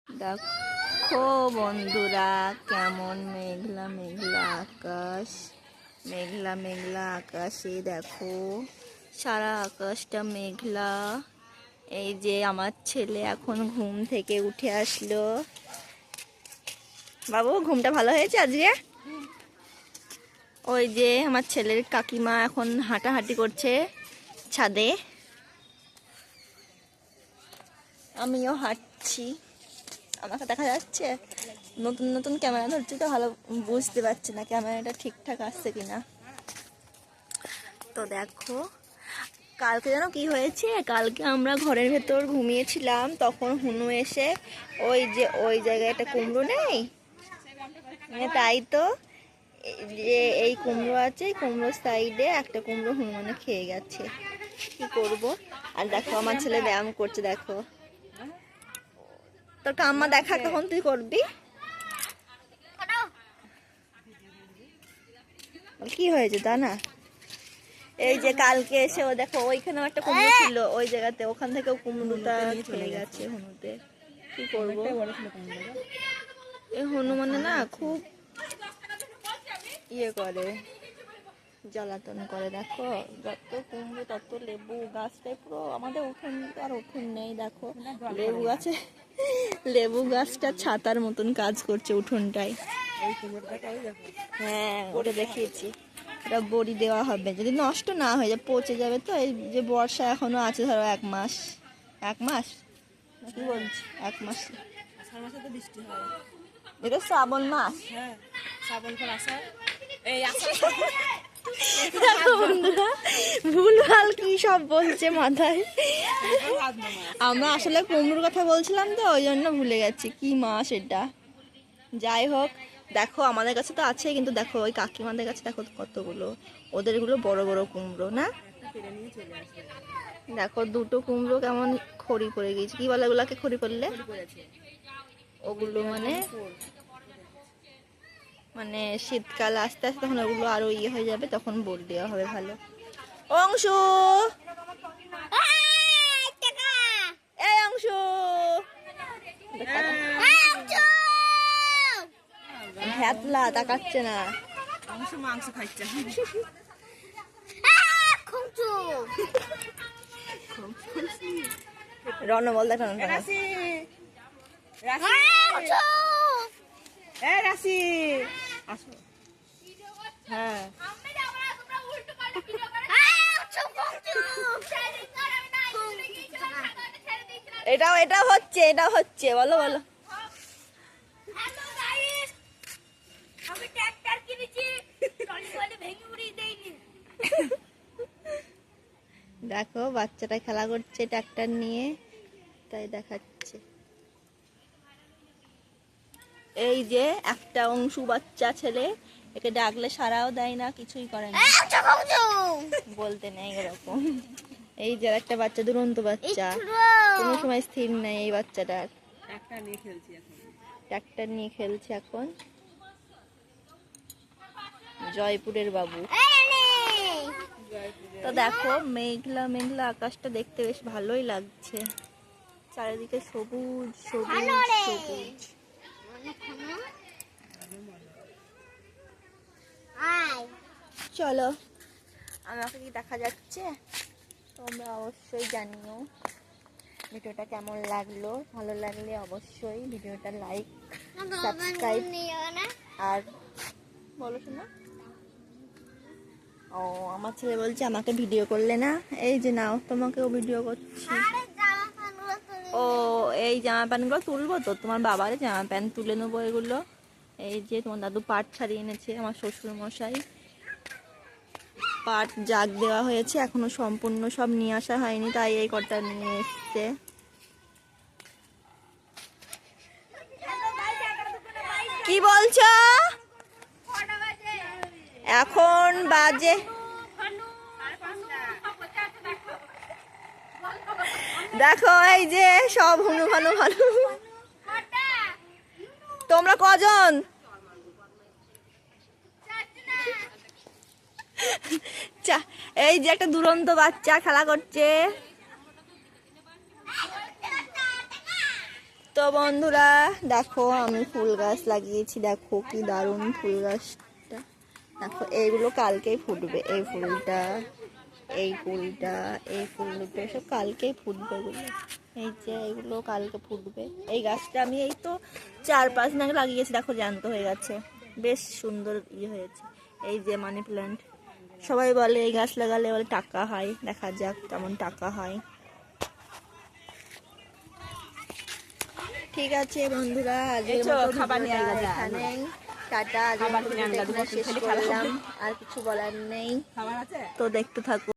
দেখো বন্ধুরা, কেমন মেঘলা মেঘলা আকাশ। মেঘলা মেঘলা আকাশে দেখো, সারা আকাশটা মেঘলা। এই যে আমার ছেলে এখন ঘুম থেকে উঠে আসলো। বাবু, ঘুমটা ভালো হয়েছে আজকে? ওই যে আমার ছেলের কাকিমা এখন হাঁটাহাঁটি করছে ছাদে, আমিও হাঁটছি। আমাকে দেখা যাচ্ছে? নতুন নতুন ক্যামেরা ধরছি তো ভালো বুঝতে পারছি না ক্যামেরাটা ঠিকঠাক আসছে কিনা। তো দেখো, কালকে যেন কি হয়েছে, কালকে আমরা ঘরের ভেতর ঘুমিয়েছিলাম, তখন হুনু এসে ওই জায়গায় একটা কুমড়ো নেই, তাই তো যে এই কুমড়ো আছে, কুমড়োর সাইডে একটা কুমড়ো হুনুমানে খেয়ে গেছে। কি করব। আর দেখো আমার ছেলে ব্যায়াম করছে, দেখো। তোর কাম্মা দেখা কখন তুই করবি? কি হয়েছে তা না? এই যে কালকে এসে ও দেখো, ওইখানেও একটা কুমড়ো ছিল ওই জায়গাতে, ওখান থেকেও কুমড়োটা চলে গেছে হুনুতে। কি করবো, এই হনুমানে না খুব ইয়ে করে, জ্বালাতন করে। দেখো, যত কুমড়ো তত লেবু, গাছটাই পুরো আমাদের উঠোন আর উঠোন নেই। দেখো লেবু গাছে, লেবু গাছটা ছাতার মতন কাজ করছে উঠোনটায়। হ্যাঁ, ওটা দেখিয়েছি। ওটা বড়ি দেওয়া হবে, যদি নষ্ট না হয়ে যায়, পচে যাবে তো। এই যে বর্ষা এখনো আছে, ধরো 1 মাস, 1 মাস কি বলছি, 1 মাস। এটা শ্রাবণ মাস। বন্ধুরা ভুলভাল কি সব বলছে মাথায়। আমরা আসলে কুমড়োর কথা বলছিলাম তো, ওই জন্য ভুলে গেছি কি মাস এটা। যাই হোক, দেখো আমাদের কাছে তো আছে, কিন্তু দেখো ওই কাকিমাদের কাছে দেখো কতগুলো, ওদেরগুলো বড় বড় কুমড়ো না। দেখো দুটো কুমড়ো কেমন খড়ি পড়ে গেছে, কি বলে ওগুলাকে, খড়ি পড়লে ওগুলো মানে মানে শীতকাল আস্তে আস্তে তখন ওগুলো আরো ইয়ে হয়ে যাবে, তখন বড়ি দেওয়া হবে ভালো। অংশু, এই অংশু, ভ্যাতলা তাকাচ্ছে না। মাংস খাচ্ছে। রণ বল, দেখ হ্যাঁ, এটাও হচ্ছে বলো বলো। দেখো বাচ্চাটা খেলা করছে ট্রাক্টর নিয়ে, তাই দেখাচ্ছে। এই যে একটা অংশু বাচ্চা ছেলে, একে ডাকলে সাড়াও দেয় না, কিছুই করে না, বলতে নেই এরকম। এই যে একটা বাচ্চা, দুরন্ত বাচ্চা, কোনো সময় স্থির নেই এই বাচ্চাটার। ট্রাক্টর নিয়ে খেলছে এখন জয়পুরের বাবু। তো দেখো মেঘলা মেঘলা আকাশটা দেখতে বেশ ভালোই লাগছে, চারিদিকে সবুজ সবুজ সবুজ। চলো, আমাকে কি দেখা যাচ্ছে তোমরা অবশ্যই জানিও। ভিডিওটা কেমন লাগলো, ভালো লাগলে অবশ্যই ভিডিওটা লাইক, সাবস্ক্রাইব আর বলো শোনা। ও আমার ছেলে বলছে আমাকে ভিডিও করলে না, এই যে নাও তোমাকেও ভিডিও করছি। ও এই জামা প্যান্টগুলো তুলবো তো, তোমার বাবার জামা প্যান্ট তুলে নেবো এগুলো। এই যে তোমার দাদু পাট ছাড়িয়ে এনেছে, আমার শ্বশুর মশাই পাট জাগ দেওয়া হয়েছে, এখনো সম্পূর্ণ সব নিয়ে আসা হয়নি, তাই এই কটা নিয়ে এসছে। কি বলছো? এখন বাজে, দেখো এই যে সব হুনু ভানু ভানু। তোমরা কজন? এই যে একটা দুরন্ত বাচ্চা খেলা করছে, তো বন্ধুরা দেখো আমি ফুল গাছ লাগিয়েছি, দেখো কি দারুণ ফুল গাছটা। দেখো এইগুলো কালকেই ফুটবে, এই ফুলটা, এই ফুলটা, এই ফুল দুটো সব কালকেই ফুটবে এগুলো। এই যে এগুলো কালকে ফুটবে। এই গাছটা আমি এই তো 4-5 দিন আগে লাগিয়েছি, দেখো জ্যান্ত হয়ে গেছে, বেশ সুন্দর হয়েছে। এই যে মানি প্ল্যান্ট, সবাই বলে এই গাছ লাগালে বলে টাকা হয়, দেখা যাক কেমন টাকা হয়। ঠিক আছে বন্ধুরা, আজকের মতো ভিডিওটা এখানেই টাটা। আজকের মতো ভিডিওটা এখানে শেষ করলাম, আর কিছু বলার নেই, তো দেখতে থাকো।